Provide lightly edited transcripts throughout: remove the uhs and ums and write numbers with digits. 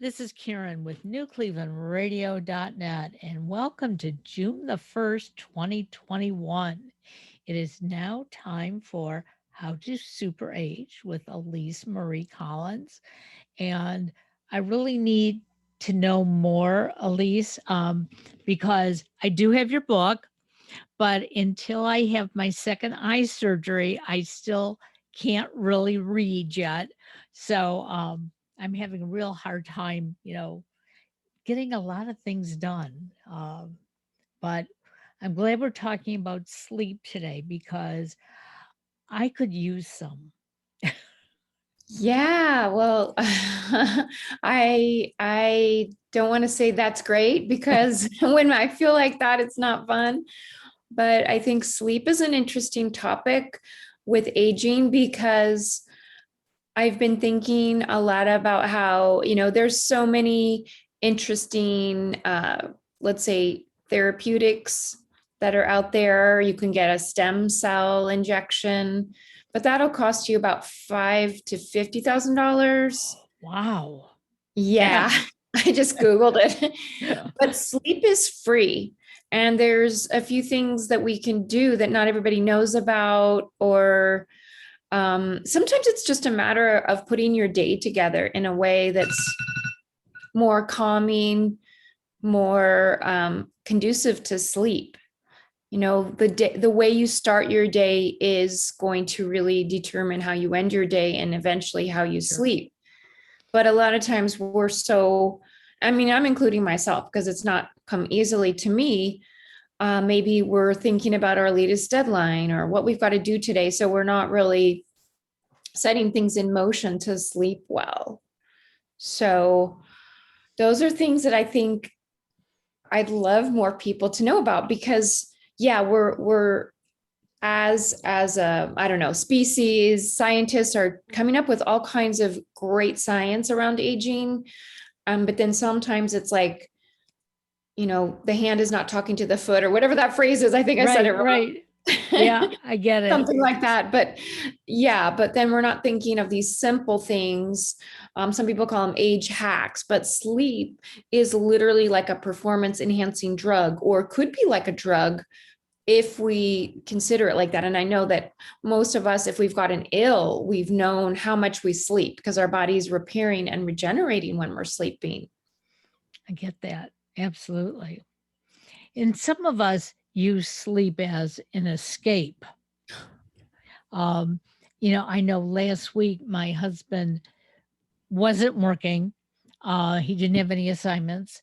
This is Karen with NewClevelandRadio.net, and welcome to June the 1st, 2021. It is now time for How to Super Age with Elise Marie Collins. And I really need to know more, Elise, because I do have your book, but until I have my second eye surgery, I still can't really read yet. So I'm having a real hard time, getting a lot of things done. But I'm glad we're talking about sleep today because I could use some. Yeah, well, I don't want to say that's great because when I feel like that, it's not fun. But I think sleep is an interesting topic with aging because I've been thinking a lot about how, there's so many interesting, let's say, therapeutics that are out there. You can get a stem cell injection, but that'll cost you about $5,000 to $50,000. Wow. Yeah, That, I just Googled it. But sleep is free. And there's a few things that we can do that not everybody knows about, or sometimes it's just a matter of putting your day together in a way that's more calming, more conducive to sleep. The way you start your day is going to really determine how you end your day and eventually how you sure. sleep. But a lot of times I'm including myself because it's not come easily to me. Maybe we're thinking about our latest deadline or what we've got to do today. So we're not really setting things in motion to sleep well. So those are things that I think I'd love more people to know about because yeah, we're as a, I don't know, species, scientists are coming up with all kinds of great science around aging. But then sometimes it's like, the hand is not talking to the foot or whatever that phrase is. I think I said it Right, wrong. right. Yeah, I get it. Something like that. But yeah, but then we're not thinking of these simple things. Some people call them age hacks, but sleep is literally like a performance enhancing drug, or could be like a drug if we consider it like that. And I know that most of us, if we've gotten ill, we've known how much we sleep because our body's repairing and regenerating when we're sleeping. I get that. Absolutely. And some of us use sleep as an escape. Um, I know last week my husband wasn't working. He didn't have any assignments.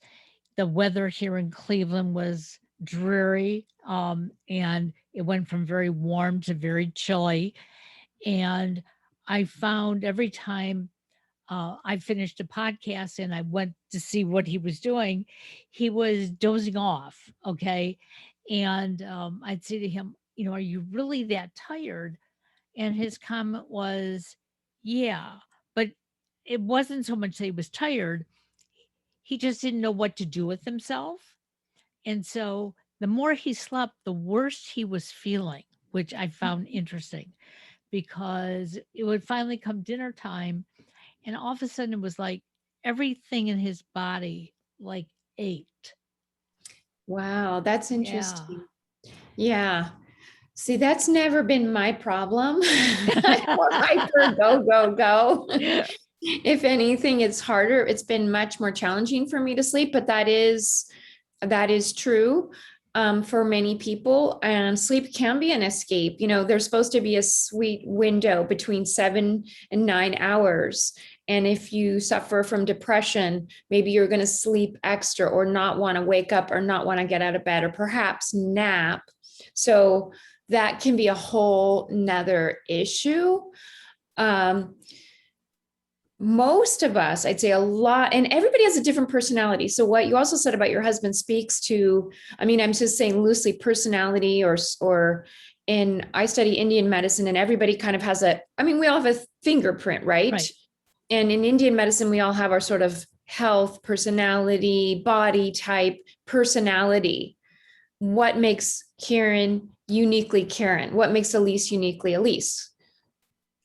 The weather here in Cleveland was dreary, and it went from very warm to very chilly. And I found every time I finished a podcast and I went to see what he was doing, he was dozing off. Okay. And I'd say to him, are you really that tired? And his comment was, yeah, but it wasn't so much that he was tired. He just didn't know what to do with himself. And so the more he slept, the worse he was feeling, which I found interesting because it would finally come dinner time. And all of a sudden it was like everything in his body like ached. Wow, that's Yeah. interesting. Yeah. See, that's never been my problem. I'm more hyper, go, go, go. If anything, it's harder. It's been much more challenging for me to sleep, but that is true for many people. And sleep can be an escape. There's supposed to be a sweet window between 7 and 9 hours. And if you suffer from depression, maybe you're going to sleep extra or not want to wake up or not want to get out of bed or perhaps nap. So that can be a whole nother issue. Um, Most of us, I'd say a lot, and everybody has a different personality. So what you also said about your husband speaks to, I'm just saying loosely personality I study Indian medicine and everybody kind of has we all have a fingerprint, right? Right. And in Indian medicine, we all have our sort of health, personality, body type, personality. What makes Karen uniquely Karen? What makes Elise uniquely Elise?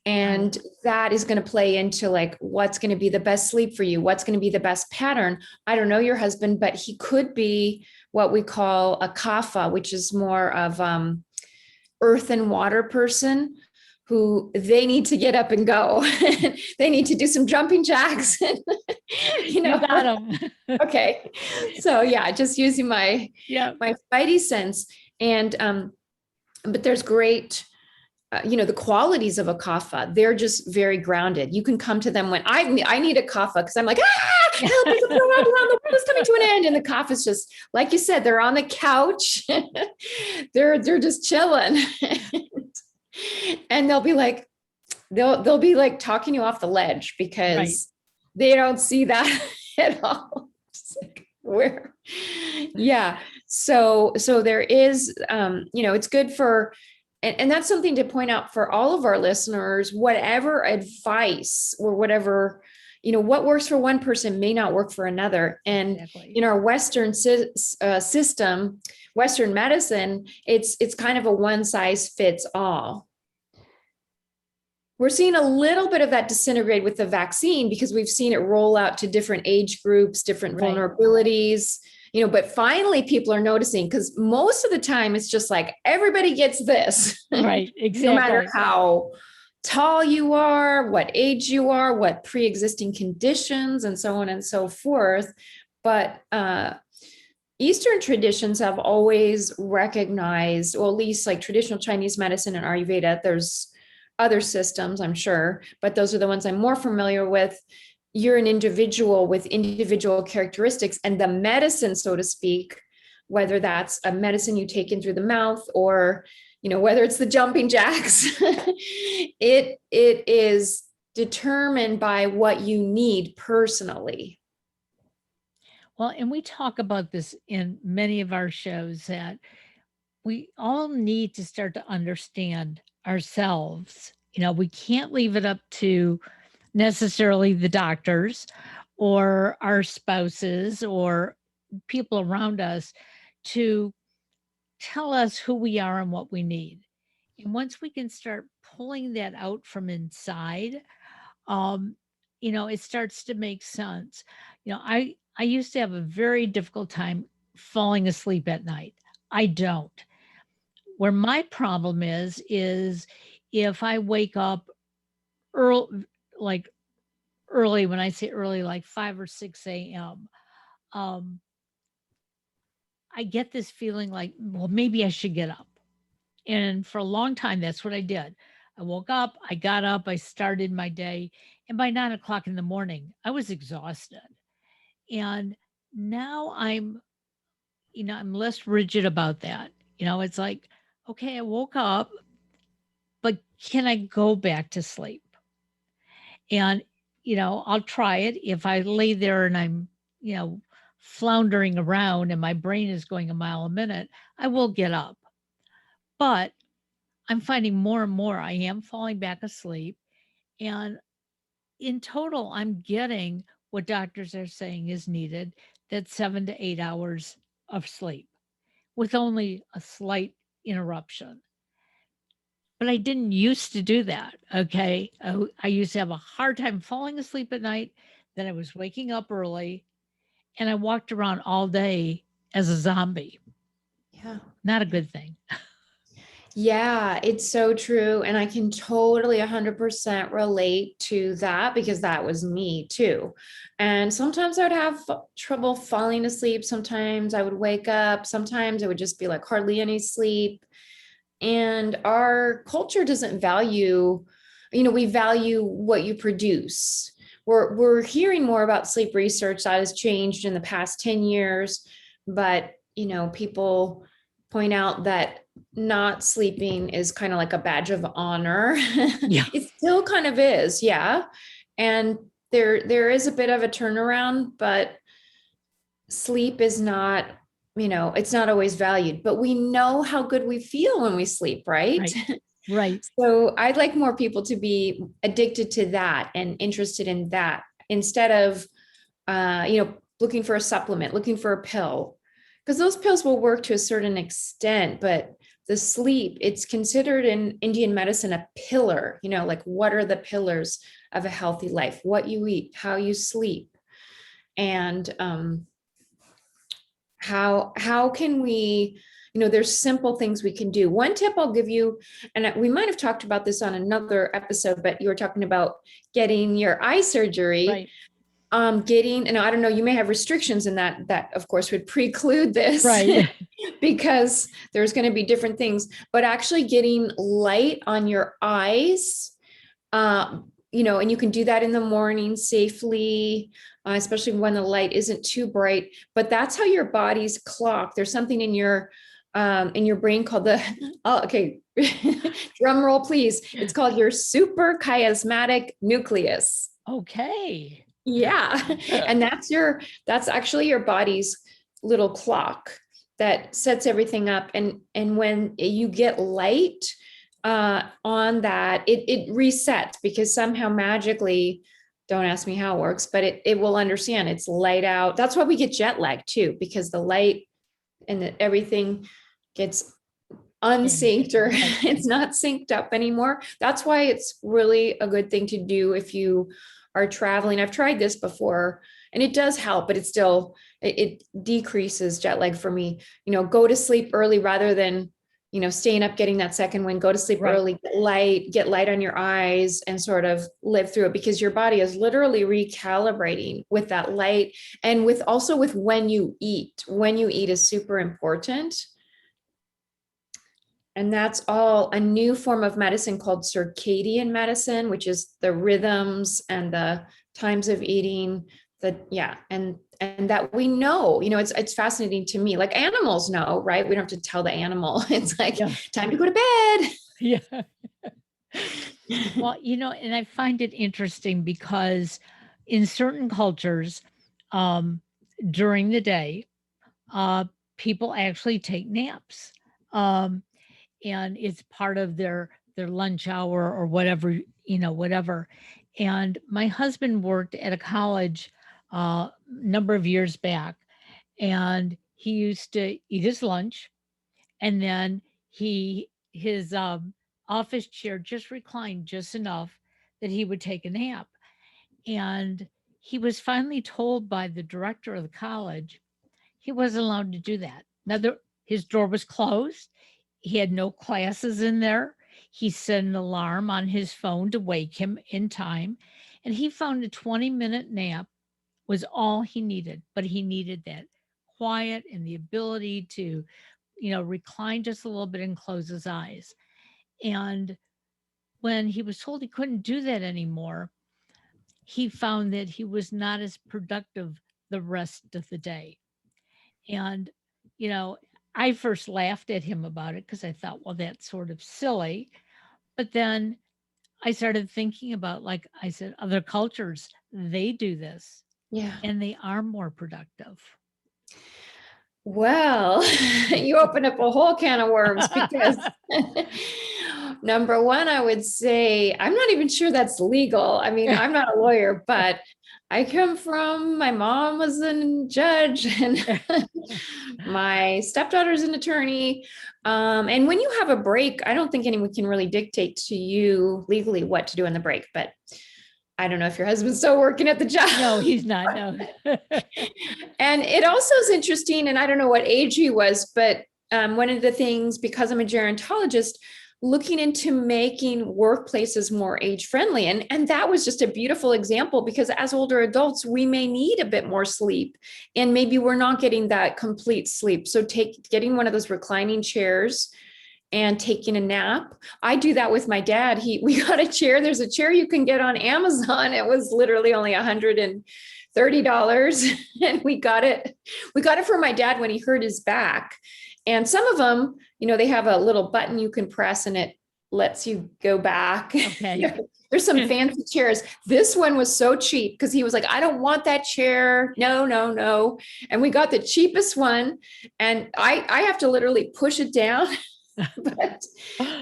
And that is going to play into like, what's going to be the best sleep for you? What's going to be the best pattern? I don't know your husband, but he could be what we call a kapha, which is more of earth and water person, who they need to get up and go. They need to do some jumping jacks. You got them. Okay. So yeah, just using my spidey sense. And but there's great, the qualities of a kapha. They're just very grounded. You can come to them when I need a kapha, because I'm like, help, the world is coming to an end. And the kapha is just, like you said, they're on the couch. they're just chilling. And they'll be like talking you off the ledge, because they don't see that at all. Like, where? Yeah. So there is, it's good for, and that's something to point out for all of our listeners. Whatever advice or whatever, what works for one person may not work for another. And in our Western system, Western medicine, it's kind of a one size fits all. We're seeing a little bit of that disintegrate with the vaccine, because we've seen it roll out to different age groups, different vulnerabilities, but finally people are noticing, because most of the time it's just like, everybody gets this. Right. Exactly. No matter how tall you are, what age you are, what pre-existing conditions, and so on and so forth. But Eastern traditions have always recognized, or at least like traditional Chinese medicine and Ayurveda, there's other systems, I'm sure, but those are the ones I'm more familiar with. You're an individual with individual characteristics, and the medicine, so to speak, whether that's a medicine you take in through the mouth, or, whether it's the jumping jacks, it is determined by what you need personally. Well, and we talk about this in many of our shows, that we all need to start to understand ourselves. We can't leave it up to necessarily the doctors or our spouses or people around us to tell us who we are and what we need. And once we can start pulling that out from inside, it starts to make sense. I used to have a very difficult time falling asleep at night. I don't. Where my problem is if I wake up early, when I say early, like 5 or 6 a.m., I get this feeling like, well, maybe I should get up. And for a long time, that's what I did. I woke up, I got up, I started my day. And by 9 o'clock in the morning, I was exhausted. And now I'm less rigid about that. It's like, okay, I woke up, but can I go back to sleep? And, I'll try it. If I lay there and I'm, floundering around and my brain is going a mile a minute, I will get up. But I'm finding more and more I am falling back asleep. And in total, I'm getting what doctors are saying is needed, that's 7 to 8 hours of sleep with only a slight interruption. But I didn't used to do that. Okay. I used to have a hard time falling asleep at night. Then I was waking up early, and I walked around all day as a zombie. Yeah. Not a good thing. Yeah, it's so true. And I can totally 100% relate to that, because that was me too. And sometimes I would have trouble falling asleep. Sometimes I would wake up. Sometimes it would just be like hardly any sleep. And our culture doesn't value, we value what you produce. We're hearing more about sleep research that has changed in the past 10 years, but people point out that not sleeping is kind of like a badge of honor. Yeah. It still kind of is. Yeah. And there is a bit of a turnaround, but sleep is not, it's not always valued, but we know how good we feel when we sleep, right? Right. So I'd like more people to be addicted to that and interested in that, instead of, looking for a supplement, looking for a pill, because those pills will work to a certain extent, but the sleep, it's considered in Indian medicine a pillar, like what are the pillars of a healthy life? What you eat, how you sleep, and how can we, there's simple things we can do. One tip I'll give you, and we might have talked about this on another episode, but you were talking about getting your eye surgery. Right. And I don't know, you may have restrictions in that of course would preclude this, Right. because there's going to be different things, but actually getting light on your eyes, and you can do that in the morning safely, especially when the light isn't too bright, but that's how your body's clock. There's something in your brain called drum roll, please. It's called your suprachiasmatic nucleus. Okay. Yeah. And that's actually your body's little clock that sets everything up. And when you get light on that, it resets, because somehow magically, don't ask me how it works, but it will understand it's light out. That's why we get jet lag too, because the light and everything gets unsynced, or it's not synced up anymore. That's why it's really a good thing to do if you are traveling. I've tried this before and it does help, but it decreases jet lag for me. Go to sleep early rather than, staying up, getting that second wind. Go to sleep early, get light on your eyes, and sort of live through it, because your body is literally recalibrating with that light, and with when you eat. When you eat is super important. And that's all a new form of medicine called circadian medicine, which is the rhythms and the times of eating, and that we know, it's fascinating to me. Like animals know, right? We don't have to tell the animal. It's like, time to go to bed. Yeah. Well, and I find it interesting because in certain cultures, during the day, people actually take naps. And it's part of their lunch hour or whatever, whatever. And my husband worked at a college number of years back, and he used to eat his lunch, and then his office chair just reclined just enough that he would take a nap. And he was finally told by the director of the college he wasn't allowed to do that. Now, his door was closed. He had no classes in there. He set an alarm on his phone to wake him in time. And he found a 20-minute nap was all he needed. But he needed that quiet and the ability to, recline just a little bit and close his eyes. And when he was told he couldn't do that anymore, he found that he was not as productive the rest of the day. And, I first laughed at him about it because I thought, well, that's sort of silly. But then I started thinking about, like I said, other cultures, they do this. Yeah. And they are more productive. Well, you open up a whole can of worms, because number one, I would say, I'm not even sure that's legal. I mean, I'm not a lawyer, but my mom was a judge, and my stepdaughter's an attorney. And when you have a break, I don't think anyone can really dictate to you legally what to do in the break, but I don't know if your husband's still working at the job. No, he's not. No. And it also is interesting, and I don't know what age he was, but one of the things, because I'm a gerontologist, looking into making workplaces more age friendly. And that was just a beautiful example, because as older adults, we may need a bit more sleep, and maybe we're not getting that complete sleep. So getting one of those reclining chairs and taking a nap. I do that with my dad. We got a chair. There's a chair you can get on Amazon. It was literally only $130. And we got it for my dad when he hurt his back. And some of them, they have a little button you can press and it lets you go back. Okay. There's some fancy chairs. This one was so cheap because he was like, I don't want that chair. No. And we got the cheapest one. And I have to literally push it down.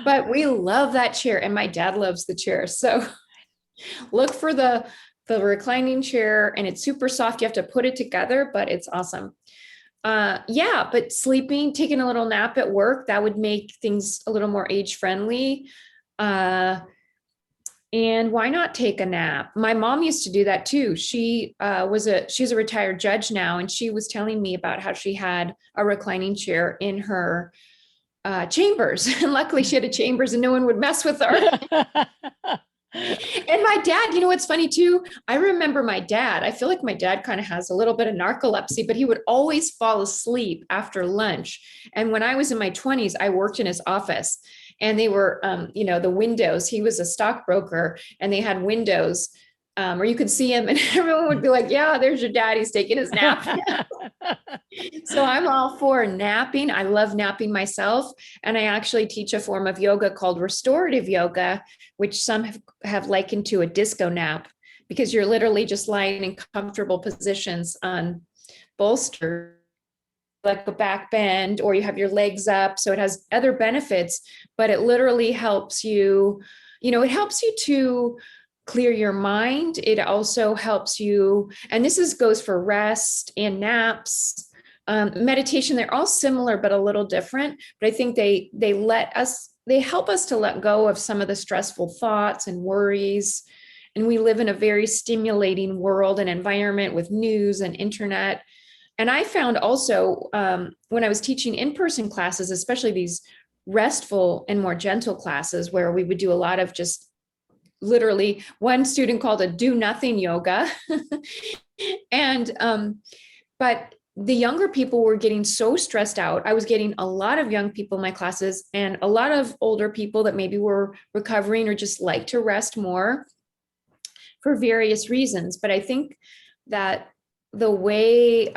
but we love that chair, and my dad loves the chair. So look for the reclining chair, and it's super soft. You have to put it together, but it's awesome. Yeah, but sleeping, taking a little nap at work, that would make things a little more age friendly. Uh, and why not take a nap? My mom used to do that too. She's a retired judge now, and she was telling me about how she had a reclining chair in her chambers. And luckily she had a chambers and no one would mess with her. And my dad, you know what's funny too? I remember my dad. I feel like my dad kind of has a little bit of narcolepsy, but he would always fall asleep after lunch. And when I was in my 20s, I worked in his office, and they were, the windows. He was a stockbroker, and they had windows where you could see him, and everyone would be like, "Yeah, there's your dad. He's taking his nap." So I'm all for napping. I love napping myself. And I actually teach a form of yoga called restorative yoga, which some have likened to a disco nap, because you're literally just lying in comfortable positions on bolsters, like a back bend, or you have your legs up. So it has other benefits, but it literally helps you, it helps you to clear your mind. It also helps you, and goes for rest and naps. Meditation, they're all similar but a little different. But I think they help us to let go of some of the stressful thoughts and worries. And we live in a very stimulating world and environment with news and internet. And I found also when I was teaching in-person classes, especially these restful and more gentle classes, where we would do a lot of just literally, one student called it do nothing yoga. And but the younger people were getting so stressed out. I was getting a lot of young people in my classes, and a lot of older people that maybe were recovering or just like to rest more for various reasons. But I think that the way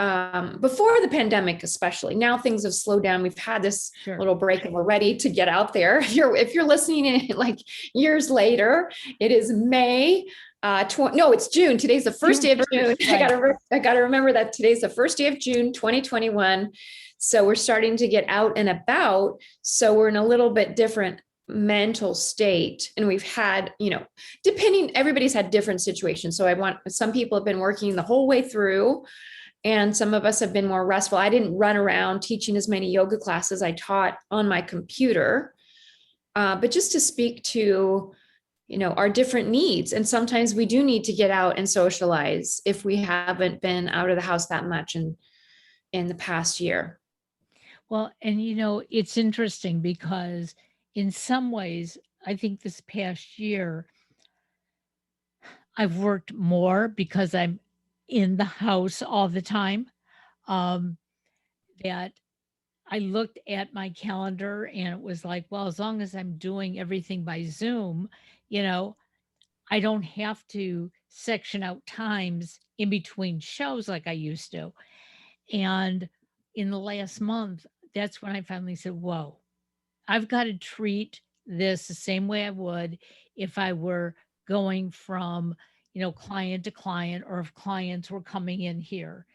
before the pandemic, especially now, things have slowed down. We've had this little break, and we're ready to get out there. If you're listening in like years later, it is May. No, it's June. Today's the first day of June. Right. I gotta remember that today's the first day of June, 2021. So we're starting to get out and about. So we're in a little bit different mental state. And we've had, everybody's had different situations. So some people have been working the whole way through, and some of us have been more restful. I didn't run around teaching as many yoga classes. I taught on my computer, but just to speak to, our different needs. And sometimes we do need to get out and socialize if we haven't been out of the house that much in the past year. Well, and it's interesting because in some ways, I think this past year, I've worked more because I'm in the house all the time. That I looked at my calendar and it was like, well, as long as I'm doing everything by Zoom, I don't have to section out times in between shows like I used to. And in the last month, that's when I finally said, whoa, I've got to treat this the same way I would if I were going from, client to client, or if clients were coming in here.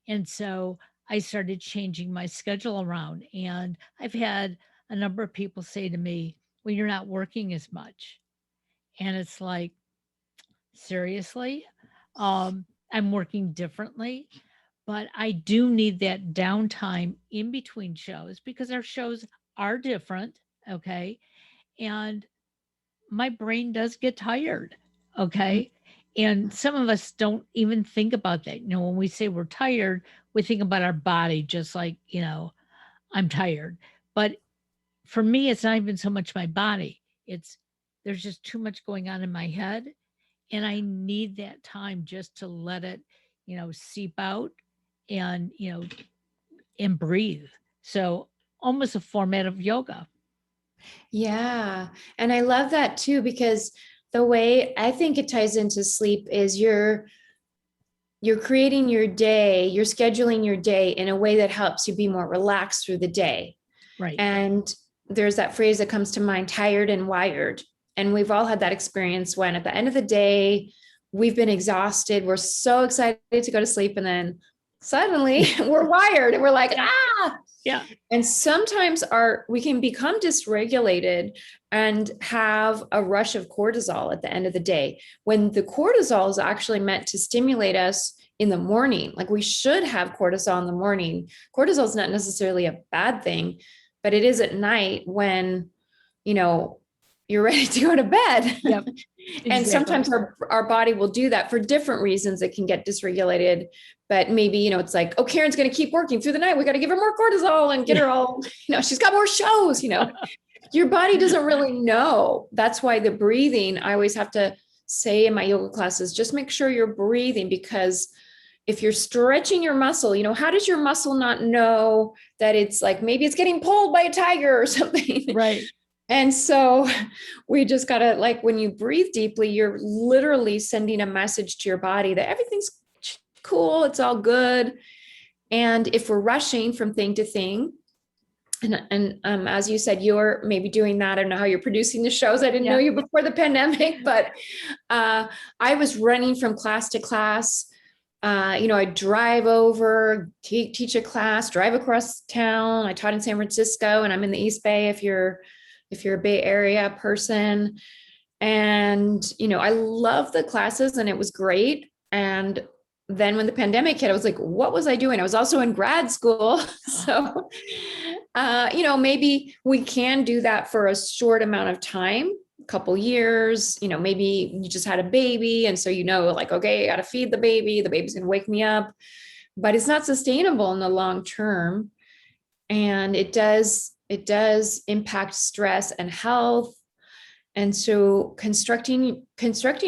And so I started changing my schedule around. And I've had a number of people say to me, well, you're not working as much. And it's like, seriously? I'm working differently, but I do need that downtime in between shows because our shows are different. Okay. And my brain does get tired. Okay. And some of us don't even think about that. When we say we're tired, we think about our body just like, I'm tired. But for me, it's not even so much my body. There's just too much going on in my head. And I need that time just to let it, seep out and, and breathe. So almost a format of yoga. Yeah. And I love that too, because the way I think it ties into sleep is you're creating your day, you're scheduling your day in a way that helps you be more relaxed through the day. Right. And there's that phrase that comes to mind, tired and wired. And we've all had that experience when at the end of the day, we've been exhausted. We're so excited to go to sleep. And then suddenly we're wired and we're like, Yeah. And sometimes we can become dysregulated and have a rush of cortisol at the end of the day, when the cortisol is actually meant to stimulate us in the morning. Like we should have cortisol in the morning. Cortisol is not necessarily a bad thing, but it is at night when, you know, you're ready to go to bed. Yep. And Exactly. sometimes our body will do that for different reasons. It can get dysregulated, but maybe, you know, it's like, oh, Karen's going to keep working through the night. We got to give her more cortisol and get her all, you know, she's got more shows, you know, your body doesn't really know. That's why the breathing, I always have to say in my yoga classes, just make sure you're breathing, because if you're stretching your muscle, you know, how does your muscle not know that it's like, maybe it's getting pulled by a tiger or something? Right. And so we just got to, like, when you breathe deeply, you're literally sending a message to your body that everything's cool. It's all good. And if we're rushing from thing to thing, and as you said, you're maybe doing that. I don't know how you're producing the shows. I didn't know you before the pandemic, but I was running from class to class. You know, I drive over, teach a class, drive across town. I taught in San Francisco, and I'm in the East Bay if you're a Bay Area person. And, you know, I love the classes and it was great. And then when the pandemic hit, I was like, what was I doing? I was also in grad school. So, you know, maybe we can do that for a short amount of time, a couple years, you know, maybe you just had a baby. And so, you know, like, okay, I got to feed the baby. The baby's going to wake me up, but it's not sustainable in the long term. And it does impact stress and health. And so constructing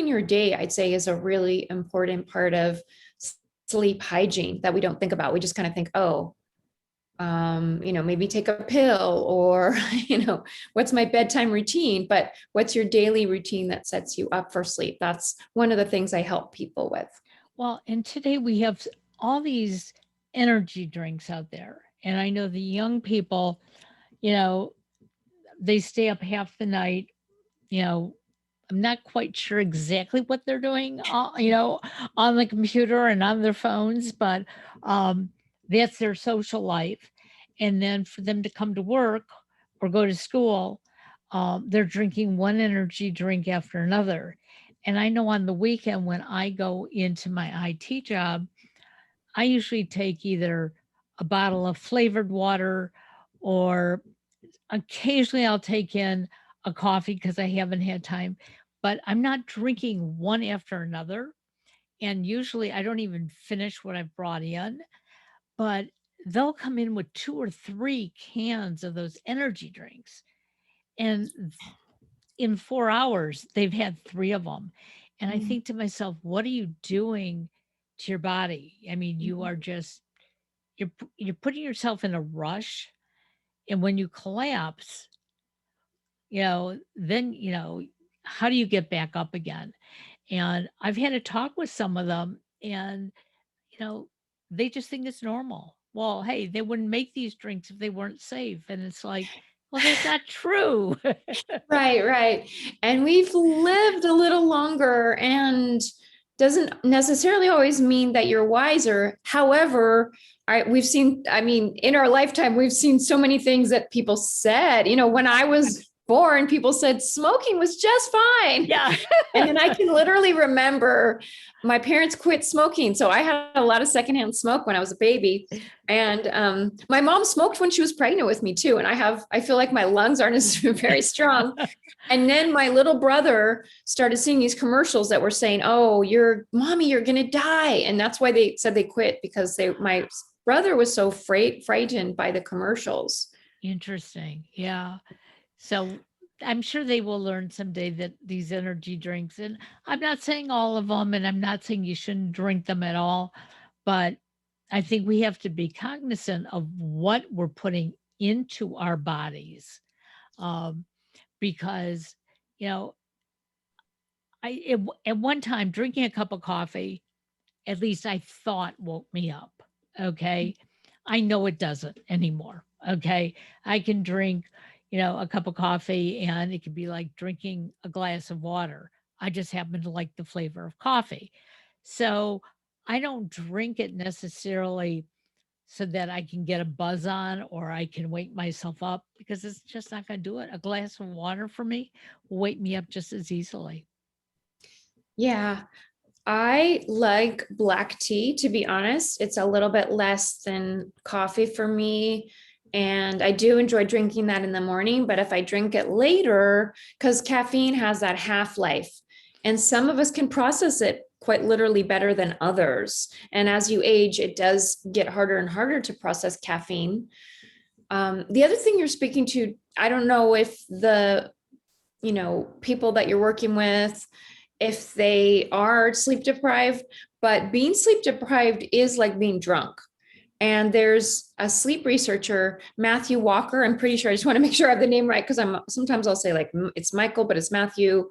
your day, I'd say, is a really important part of sleep hygiene that we don't think about. We just kind of think, oh, you know, maybe take a pill, or, you know, what's my bedtime routine? But what's your daily routine that sets you up for sleep? That's one of the things I help people with. Well, and today we have all these energy drinks out there. And I know the young people, you know, they stay up half the night. You know, I'm not quite sure exactly what they're doing, you know, on the computer and on their phones, but that's their social life. And then for them to come to work or go to school, they're drinking one energy drink after another. And I know on the weekend when I go into my IT job, I usually take either a bottle of flavored water, or occasionally I'll take in a coffee because I haven't had time, but I'm not drinking one after another. And usually I don't even finish what I've brought in, but they'll come in with 2 or 3 cans of those energy drinks. And in 4 hours, they've had 3 of them. And I think to myself, what are you doing to your body? I mean, you are just, you're putting yourself in a rush. And when you collapse, you know, then, you know, how do you get back up again? And I've had a talk with some of them, and, you know, they just think it's normal. Well, hey, they wouldn't make these drinks if they weren't safe. And it's like, well, that's not true. Right. And we've lived a little longer, and doesn't necessarily always mean that you're wiser. However, we've seen, I mean, in our lifetime, we've seen so many things that people said, you know, when I was born, people said smoking was just fine. Yeah. And then I can literally remember my parents quit smoking. So I had a lot of secondhand smoke when I was a baby. And my mom smoked when she was pregnant with me too. And I feel like my lungs aren't as very strong. And then my little brother started seeing these commercials that were saying, oh, you're going to die. And that's why they said they quit, because my brother was so frightened by the commercials. Interesting. Yeah. So I'm sure they will learn someday that these energy drinks, and I'm not saying all of them, and I'm not saying you shouldn't drink them at all, but I think we have to be cognizant of what we're putting into our bodies. Um, because, you know, at one time drinking a cup of coffee, at least I thought woke me up. Okay. I know it doesn't anymore. Okay. I can drink, you know, a cup of coffee and it could be like drinking a glass of water. I just happen to like the flavor of coffee. So I don't drink it necessarily so that I can get a buzz on or I can wake myself up, because it's just not going to do it. A glass of water for me will wake me up just as easily. Yeah. I like black tea, to be honest. It's a little bit less than coffee for me. And I do enjoy drinking that in the morning. But if I drink it later, because caffeine has that half-life, and some of us can process it quite literally better than others. And as you age, it does get harder and harder to process caffeine. The other thing you're speaking to, I don't know if the people that you're working with, if they are sleep deprived, but being sleep deprived is like being drunk. And there's a sleep researcher, Matthew Walker. I'm pretty sure, I just want to make sure I have the name right, because sometimes I'll say like it's Michael, but it's Matthew.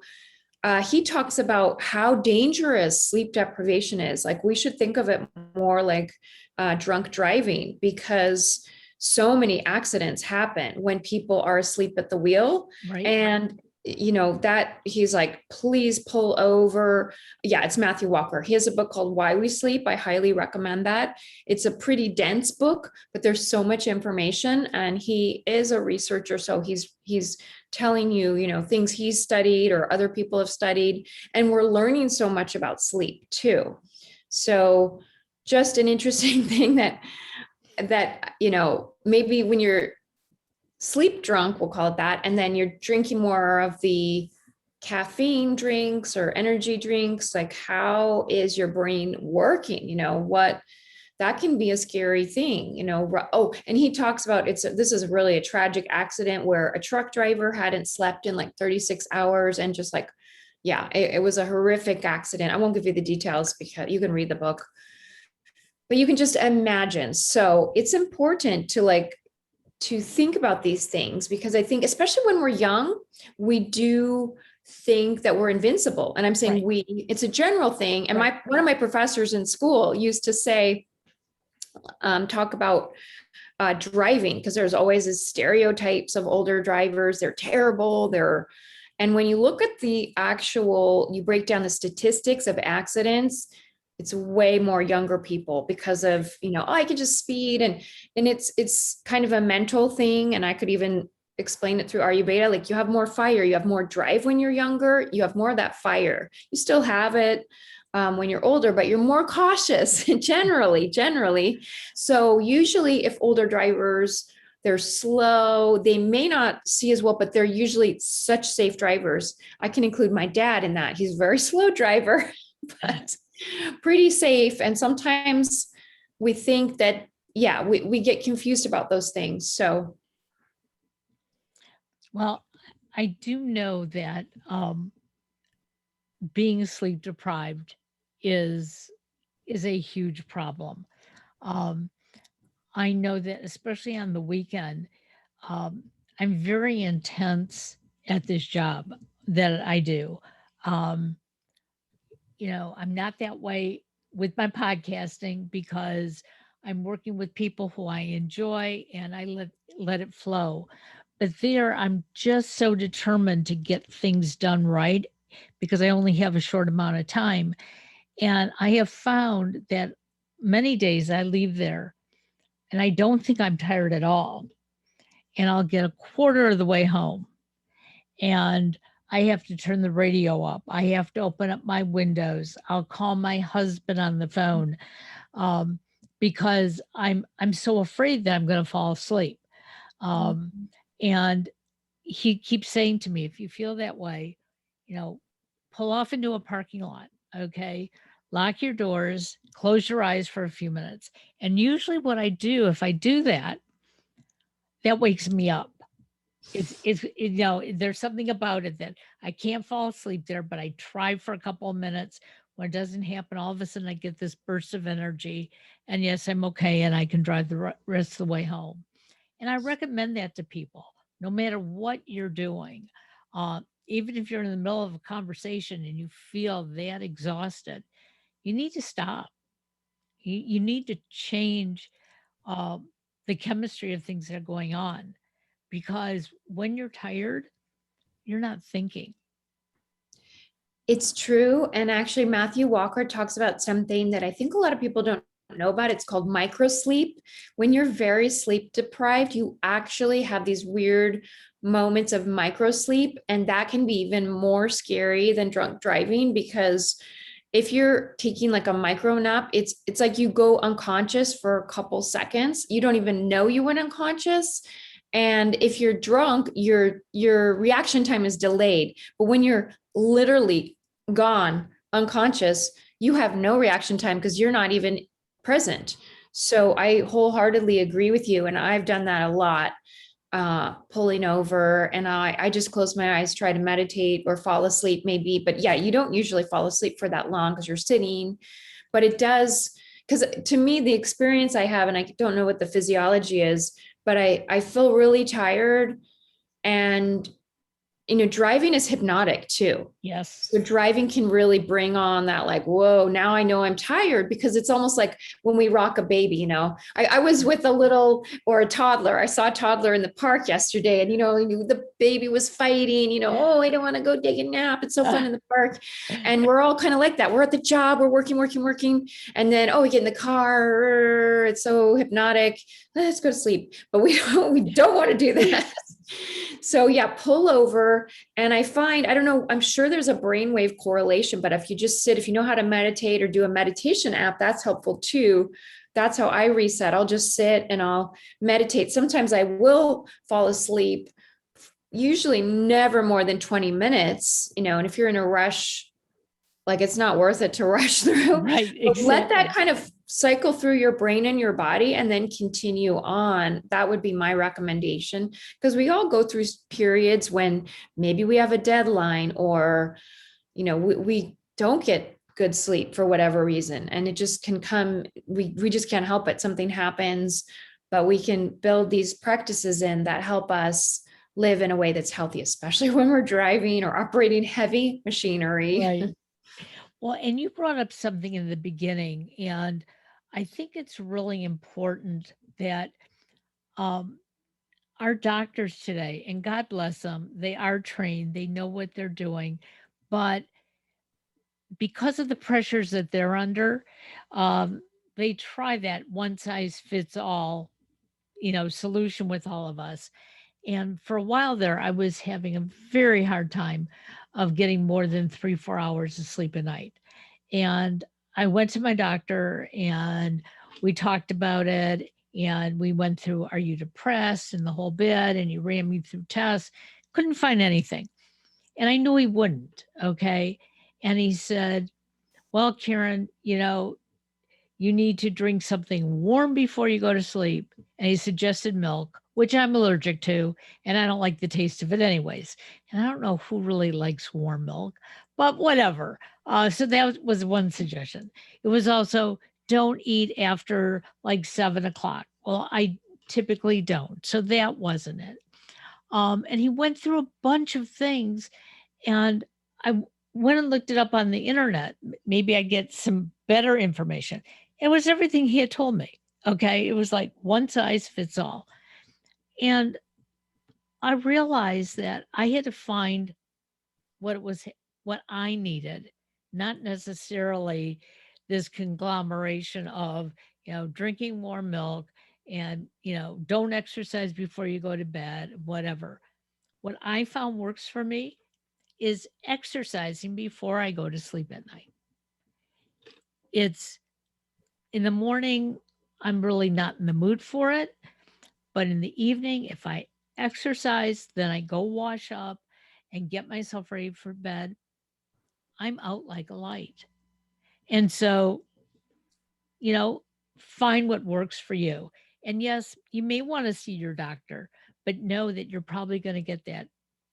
He talks about how dangerous sleep deprivation is. Like, we should think of it more like drunk driving, because so many accidents happen when people are asleep at the wheel. Right. And that he's like, please pull over. Yeah, it's Matthew Walker. He has a book called Why We Sleep. I highly recommend that. It's a pretty dense book, but there's so much information, and he is a researcher. So he's telling you, things he's studied or other people have studied, and we're learning so much about sleep too. So just an interesting thing that maybe when you're sleep drunk, we'll call it that, and then you're drinking more of the caffeine drinks or energy drinks, like, how is your brain working? What that can be a scary thing. Oh, and he talks about this is really a tragic accident where a truck driver hadn't slept in like 36 hours, and just like, yeah, it was a horrific accident. I won't give you the details because you can read the book, but you can just imagine. So it's important to think about these things, because I think, especially when we're young, we do think that we're invincible. And I'm saying it's a general thing. And one of my professors in school used to say, talk about driving, because there's always these stereotypes of older drivers. They're terrible. And when you look at you break down the statistics of accidents, it's way more younger people, because of, I could just speed, and it's kind of a mental thing. And I could even explain it through Ayurveda. Like, you have more fire, you have more drive when you're younger, you have more of that fire. You still have it when you're older, but you're more cautious generally. So usually if older drivers, they're slow, they may not see as well, but they're usually such safe drivers. I can include my dad in that. He's a very slow driver, but pretty safe. And sometimes we think that, we get confused about those things. So, well, I do know that being sleep deprived is a huge problem. I know that, especially on the weekend, I'm very intense at this job that I do. I'm not that way with my podcasting, because I'm working with people who I enjoy, and I let it flow. But there, I'm just so determined to get things done right, because I only have a short amount of time. And I have found that many days I leave there and I don't think I'm tired at all. And I'll get a quarter of the way home, and I have to turn the radio up. I have to open up my windows. I'll call my husband on the phone, because I'm so afraid that I'm going to fall asleep. And he keeps saying to me, if you feel that way, pull off into a parking lot. Okay. Lock your doors, close your eyes for a few minutes. And usually what I do, if I do that, that wakes me up. There's something about it that I can't fall asleep there, but I try for a couple of minutes. When it doesn't happen, all of a sudden I get this burst of energy, and yes, I'm okay, and I can drive the rest of the way home. And I recommend that to people, no matter what you're doing. Even if you're in the middle of a conversation and you feel that exhausted, you need to stop. You need to change the chemistry of things that are going on, because when you're tired, you're not thinking. it's true. And actually, Matthew Walker talks about something that I think a lot of people don't know about. It's called micro sleep. When you're very sleep deprived, you actually have these weird moments of micro sleep. And that can be even more scary than drunk driving, because if you're taking like a micro nap, it's like you go unconscious for a couple seconds. You don't even know you went unconscious. And if you're drunk, your reaction time is delayed. But when you're literally gone unconscious, you have no reaction time because you're not even present. So I wholeheartedly agree with you. And I've done that a lot, pulling over, and I just close my eyes, try to meditate or fall asleep maybe. But yeah, you don't usually fall asleep for that long because you're sitting, but it does. Because to me, the experience I have, and I don't know what the physiology is, but I feel really tired. And driving is hypnotic too. Yes. So driving can really bring on that, like, whoa, now I know I'm tired, because it's almost like when we rock a baby, I was with a little, or a toddler. I saw a toddler in the park yesterday, and, the baby was fighting, oh, I don't want to go take a nap. It's so fun in the park. And we're all kind of like that. We're at the job, we're working. And then, oh, we get in the car. It's so hypnotic. Let's go to sleep. But we don't want to do that. So yeah, pull over. And I find, I don't know, I'm sure there's a brainwave correlation, but if you just sit, if you know how to meditate or do a meditation app, that's helpful too. That's how I reset. I'll just sit and I'll meditate. Sometimes I will fall asleep, usually never more than 20 minutes, and if you're in a rush, like it's not worth it to rush through. Right. Exactly. Let Exactly. that kind of cycle through your brain and your body, and then continue on. That would be my recommendation, because we all go through periods when maybe we have a deadline, or, we don't get good sleep for whatever reason. And it just can come, we just can't help it. Something happens, but we can build these practices in that help us live in a way that's healthy, especially when we're driving or operating heavy machinery. Right. Well, and you brought up something in the beginning, and I think it's really important that our doctors today, and God bless them, they are trained, they know what they're doing, but because of the pressures that they're under, um, they try that one size fits all, solution with all of us. And for a while there, I was having a very hard time of getting more than 3, 4 hours of sleep a night. And I went to my doctor and we talked about it. And we went through, are you depressed, and the whole bit. And he ran me through tests, couldn't find anything. And I knew he wouldn't. Okay. And he said, well, Karen, you need to drink something warm before you go to sleep. And he suggested milk, which I'm allergic to, and I don't like the taste of it anyways. And I don't know who really likes warm milk, but whatever. So that was one suggestion. It was also, don't eat after like 7 o'clock. Well, I typically don't. So that wasn't it. And he went through a bunch of things, and I went and looked it up on the internet. Maybe I get some better information. It was everything he had told me. Okay. It was like one size fits all. And I realized that I had to find what it was, what I needed, not necessarily this conglomeration of, drinking warm milk and, don't exercise before you go to bed, whatever. What I found works for me is exercising before I go to sleep at night. It's in the morning, I'm really not in the mood for it. But in the evening, if I exercise, then I go wash up and get myself ready for bed, I'm out like a light. And so, you know, find what works for you. And yes, you may want to see your doctor, but know that you're probably going to get that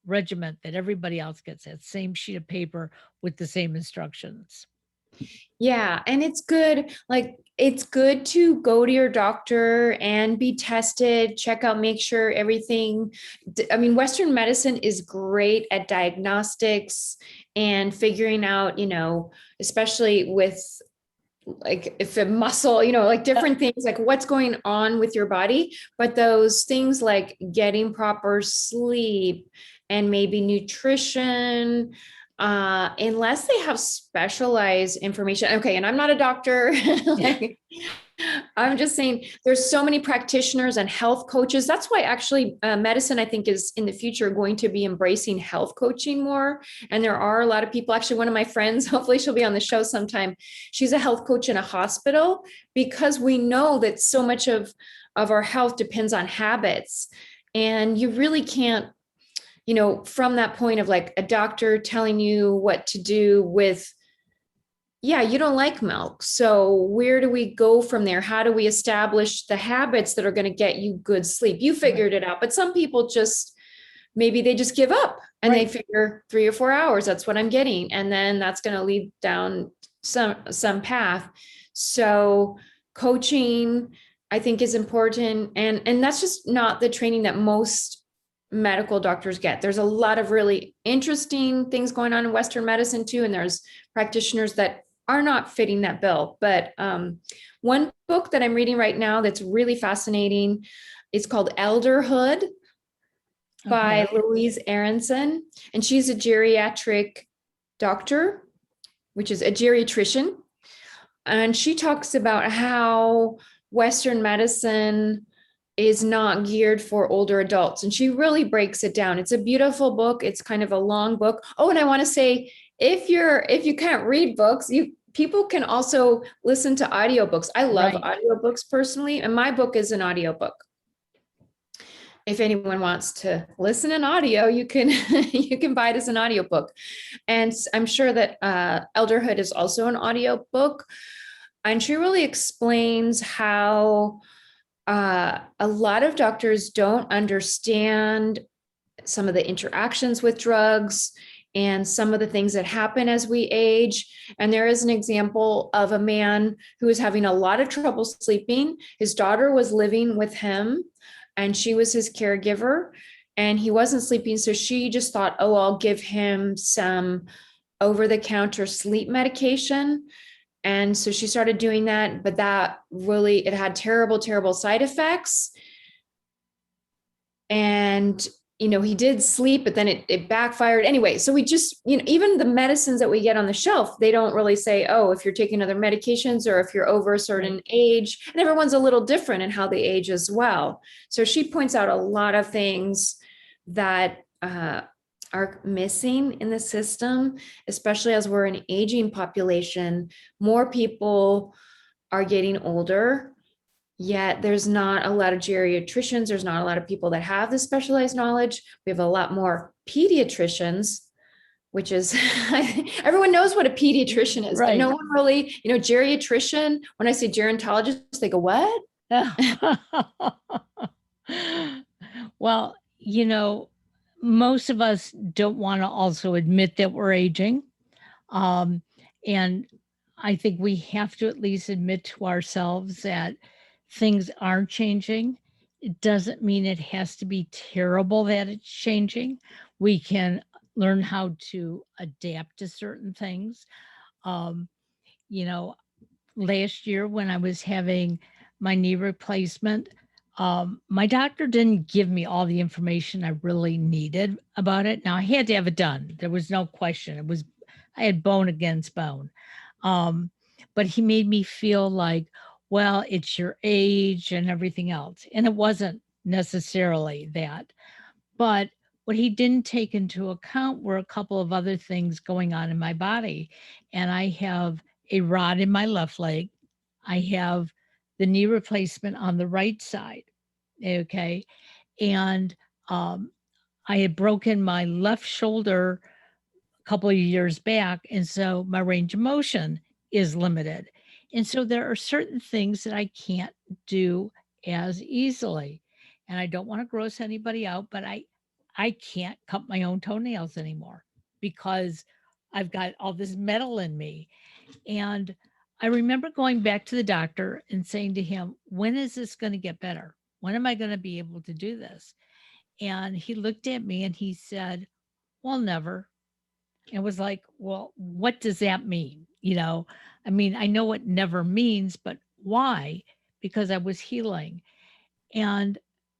regiment that everybody else gets, that same sheet of paper with the same instructions. Yeah. And it's good. Like, it's good to go to your doctor and be tested, check out, make sure everything. I mean, Western medicine is great at diagnostics and figuring out, especially with like if a muscle, like different things, like what's going on with your body. But those things like getting proper sleep and maybe nutrition, unless they have specialized information. Okay. And I'm not a doctor. Like, I'm just saying there's so many practitioners and health coaches. That's why actually medicine, I think, is in the future going to be embracing health coaching more. And there are a lot of people, actually, one of my friends, hopefully she'll be on the show sometime. She's a health coach in a hospital, because we know that so much of our health depends on habits. And you really can't, from that point of like a doctor telling you what to do with, yeah, you don't like milk. So where do we go from there? How do we establish the habits that are going to get you good sleep? You figured it out, but some people just, maybe they just give up and they figure 3 or 4 hours, that's what I'm getting. And then that's going to lead down some path. So coaching, I think, is important. And that's just not the training that most medical doctors get. There's a lot of really interesting things going on in Western medicine too. And there's practitioners that are not fitting that bill. But one book that I'm reading right now that's really fascinating, it's called Elderhood by Louise Aronson. And she's a geriatric doctor, which is a geriatrician. And she talks about how Western medicine is not geared for older adults. And she really breaks it down. It's a beautiful book. It's kind of a long book. Oh, and I want to say, if you can't read books, people can also listen to audiobooks. I love audiobooks personally, and my book is an audiobook. If anyone wants to listen in audio, you can you can buy it as an audiobook. And I'm sure that Elderhood is also an audiobook. And she really explains how a lot of doctors don't understand some of the interactions with drugs and some of the things that happen as we age. And there is an example of a man who was having a lot of trouble sleeping. His daughter was living with him and she was his caregiver, and he wasn't sleeping. So she just thought, oh, I'll give him some over-the-counter sleep medication. And so she started doing that, but it had terrible, terrible side effects. And he did sleep, but then it backfired anyway. So we just, even the medicines that we get on the shelf, they don't really say, oh, if you're taking other medications or if you're over a certain age, and everyone's a little different in how they age as well. So she points out a lot of things that are missing in the system, especially as we're an aging population. More people are getting older. Yet there's not a lot of geriatricians. There's not a lot of people that have this specialized knowledge. We have a lot more pediatricians, which is, everyone knows what a pediatrician is, but no one really, geriatrician, when I say gerontologist, they go, what? Well, most of us don't want to also admit that we're aging. And I think we have to at least admit to ourselves that things are changing. It doesn't mean it has to be terrible that it's changing. We can learn how to adapt to certain things. Last year when I was having my knee replacement, my doctor didn't give me all the information I really needed about it. Now I had to have it done. There was no question. I had bone against bone. But he made me feel like, well, it's your age and everything else. And it wasn't necessarily that. But what he didn't take into account were a couple of other things going on in my body. And I have a rod in my left leg. I have the knee replacement on the right side. Okay. And I had broken my left shoulder a couple of years back. And so my range of motion is limited. And so there are certain things that I can't do as easily. And I don't want to gross anybody out, but I can't cut my own toenails anymore because I've got all this metal in me. And I remember going back to the doctor and saying to him, when is this going to get better? When am I going to be able to do this? And he looked at me and he said, well, never. And was like, well, what does that mean? I know what never means, but why? Because I was healing. And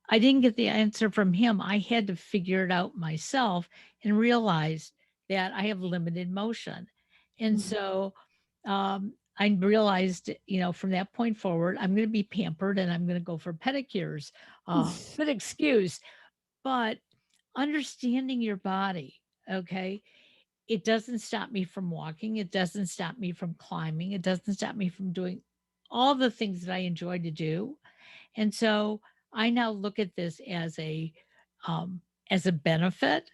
I didn't get the answer from him. I had to figure it out myself and realize that I have limited motion. And so I realized, from that point forward, I'm going to be pampered and I'm going to go for pedicures. Good excuse, but understanding your body, okay? It doesn't stop me from walking. It doesn't stop me from climbing. It doesn't stop me from doing all the things that I enjoy to do. And so I now look at this um, as a benefit.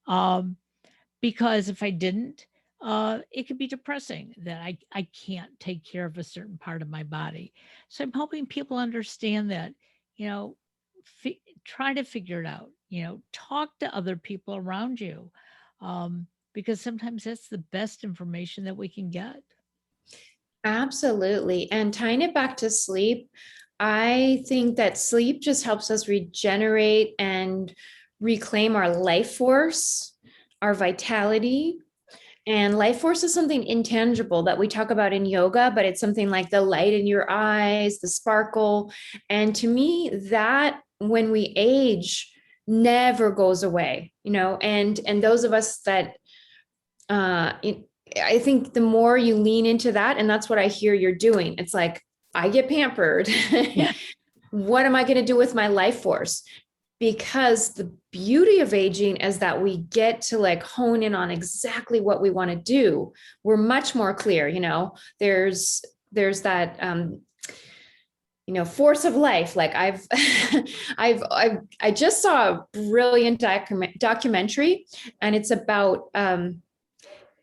Um, because if I didn't, it could be depressing that I can't take care of a certain part of my body. So I'm hoping people understand that, you know, try to figure it out, talk to other people around you, because sometimes that's the best information that we can get. Absolutely. And tying it back to sleep, I think that sleep just helps us regenerate and reclaim our life force, our vitality. And life force is something intangible that we talk about in yoga, but it's something like the light in your eyes, the sparkle. And to me, that when we age never goes away, and those of us that I think the more you lean into that, and that's what I hear you're doing, it's like, I get pampered. Yeah. What am I going to do with my life force? Because the beauty of aging is that we get to like hone in on exactly what we want to do. We're much more clear, there's that, force of life. Like I just saw a brilliant documentary, and it's about,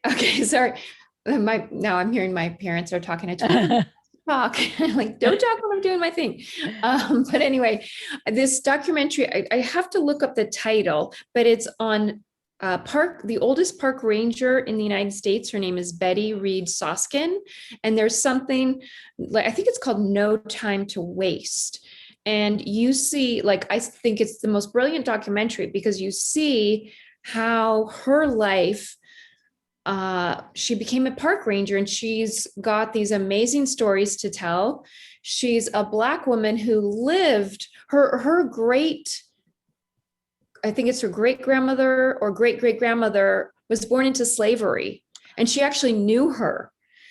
okay, sorry. Now I'm hearing my parents are talking. I talk. Like, don't talk when I'm doing my thing. But anyway, this documentary, I have to look up the title, but it's on the oldest park ranger in the United States. Her name is Betty Reed Soskin. And there's something like, I think it's called No Time to Waste. And you see, like, I think it's the most brilliant documentary because you see how her life, she became a park ranger, and she's got these amazing stories to tell. She's a Black woman who lived her great, I think it's her great grandmother or great great grandmother was born into slavery, and she actually knew her.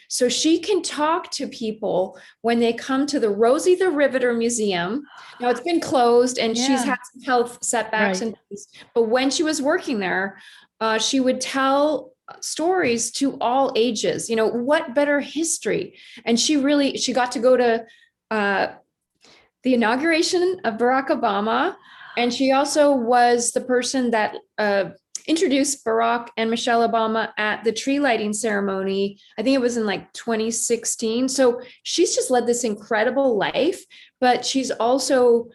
So she can talk to people when they come to the Rosie the Riveter Museum. Now it's been closed, and she's had some health setbacks, Right. but when she was working there, she would tell stories to all ages. What better history? And she got to go to the inauguration of Barack Obama, and she also was the person that introduced Barack and Michelle Obama at the tree lighting ceremony. I think it was in like 2016. So she's just led this incredible life, but she's also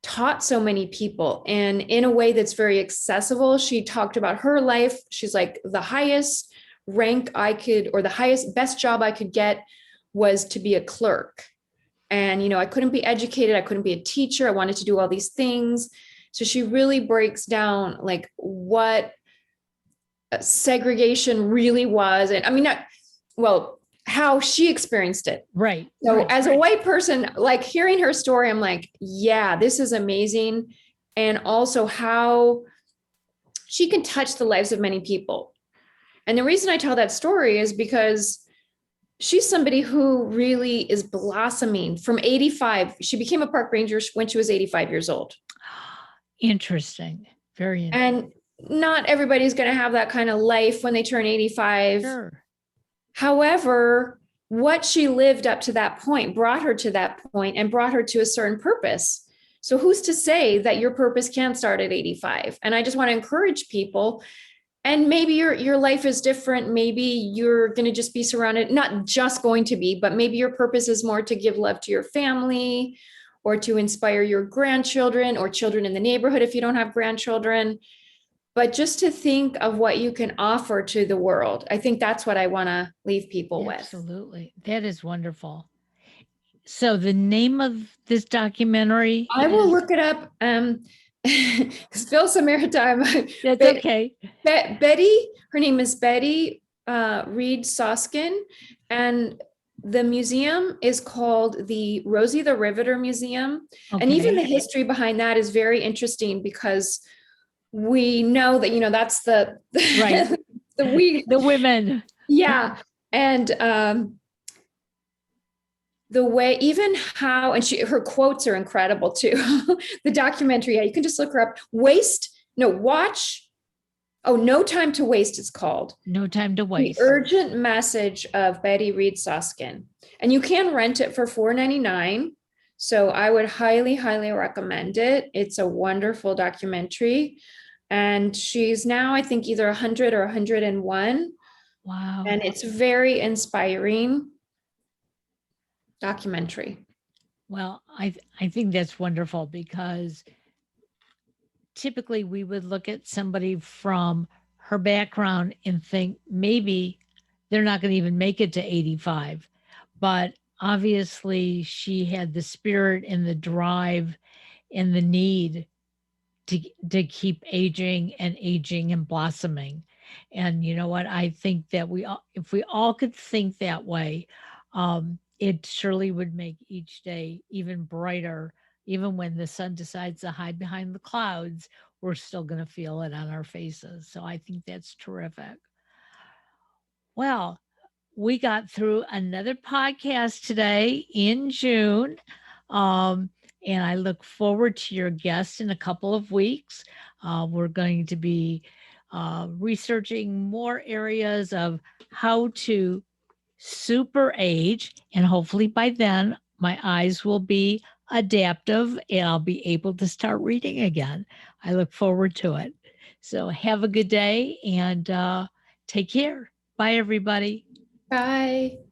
taught so many people, and in a way that's very accessible. She talked about her life. She's like, the highest rank I could, or the best job I could get was to be a clerk. And, I couldn't be educated. I couldn't be a teacher. I wanted to do all these things. So she really breaks down like what segregation really was. And I mean, how she experienced it. Right. So right, as a white person, like hearing her story, I'm like, yeah, this is amazing. And also how she can touch the lives of many people. And the reason I tell that story is because she's somebody who really is blossoming from 85. She became a park ranger when she was 85 years old. Interesting. Very interesting. And not everybody's going to have that kind of life when they turn 85. Sure. However, what she lived up to that point brought her to that point and brought her to a certain purpose. So who's to say that your purpose can't start at 85? And I just want to encourage people. And maybe your life is different. Maybe you're going to just be surrounded, not just going to be, but maybe your purpose is more to give love to your family, or to inspire your grandchildren or children in the neighborhood if you don't have grandchildren. But just to think of what you can offer to the world. I think that's what I want to leave people with. Absolutely. That is wonderful. So the name of this documentary? I will look it up. Spill some airtime. That's okay. Betty, her name is Betty Reed Soskin, and the museum is called the Rosie the Riveter Museum. Okay. And even the history behind that is very interesting, because we know that, that's the right. the women. Yeah. And the way, even how, and her quotes are incredible too. The documentary, yeah, you can just look her up. No Time to Waste, it's called. No Time to The Waste. Urgent Message of Betty Reed Susskind. And you can rent it for $4.99. So I would highly, highly recommend it. It's a wonderful documentary. And she's now, I think, either 100 or 101. Wow. And it's very inspiring documentary. Well, I think that's wonderful, because typically we would look at somebody from her background and think maybe they're not going to even make it to 85. But obviously she had the spirit and the drive and the need to keep aging and blossoming. And you know what? I think that if we all could think that way, it surely would make each day even brighter. Even when the sun decides to hide behind the clouds, we're still going to feel it on our faces. So I think that's terrific. Well, we got through another podcast today in June. And I look forward to your guest in a couple of weeks. We're going to be researching more areas of how to super age. And hopefully by then, my eyes will be adaptive and I'll be able to start reading again. I look forward to it. So have a good day and take care. Bye, everybody. Bye.